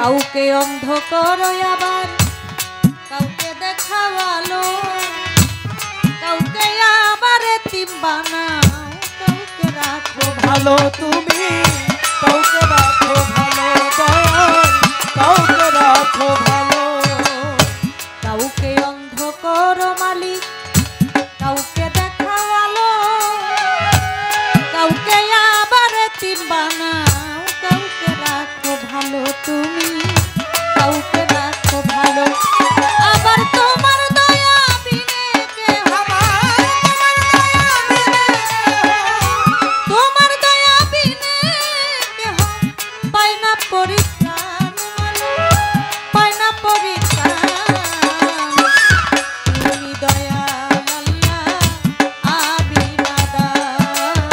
কাউকে অন্ধ করো আবার কাউকে দেখাওয়ালো, কাউকে আবার এতিম বানাও, কাউকে রাখো ভালো তুমি, কাউকে রাখো ভালো দয়াল, কাউকে রাখো ভালো। কাউকে অন্ধ করো মালিক, কাউকে দেখাওয়ালো, কাউকে আবার এতিম বানাও, কাউকে রাখো ভালো তুমি, কাউকে রাখো ভালো। আবার তোমার দয়া বিনে কেহ, তোমার দয়া বিনে কেহ পায় না পরিত্রাণ, পায় না পরিত্রাণ। তুমি দয়াল আল্লাহ আবিনাদান,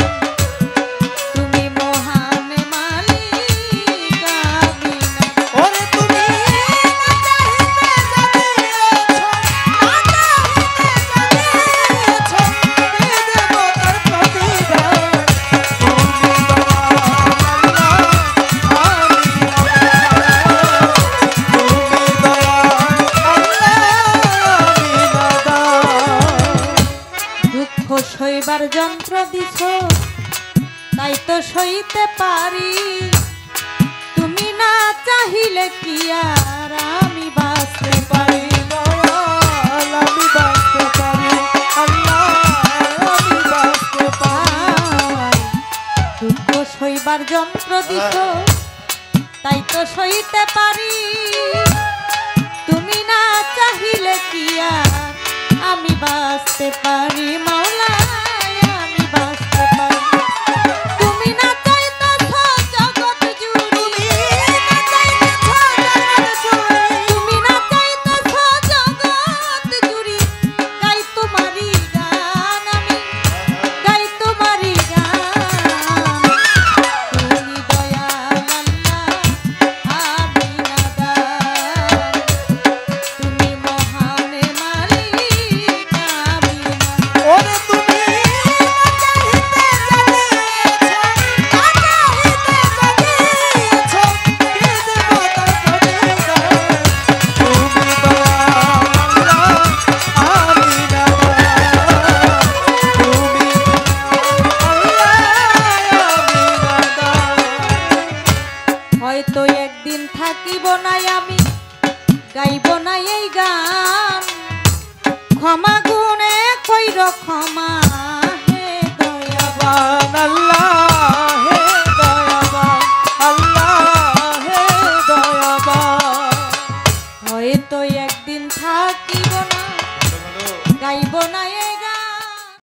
তুমি মহান মালিক আবিনাদান। ওরে তুমি দুঃখ সইবার যন্ত্র দিছ তাই তো সইতে পারি, তুমি না চাহিলে কি আর আমি বাঁচতে পারি। দয়াল আমি বাঁচতে পারি, আল্লাহ আমি বাঁচতে পারি। দুঃখ সইবার যন্ত্র দিছ তাই তো সইতে পারি, তুমি না চাহিলে কি আর আমি বাঁচতে পারি। মাওলা আমি বাঁচতে পারি, তুমি না চাইতেছ জগৎ জুড়ি, তুমি না চাইতেছ জগৎ জুড়ি, গাই তোমারই গান আমি, গাই তোমারই গান। তুমি দয়াল আল্লাহ আবিনাদান, তুমি মহান মালিক আবিনাদান। ওরে তুমি হয়তো একদিন থাকিব নাই আমি, গাইব না এই গান, ক্ষমা গো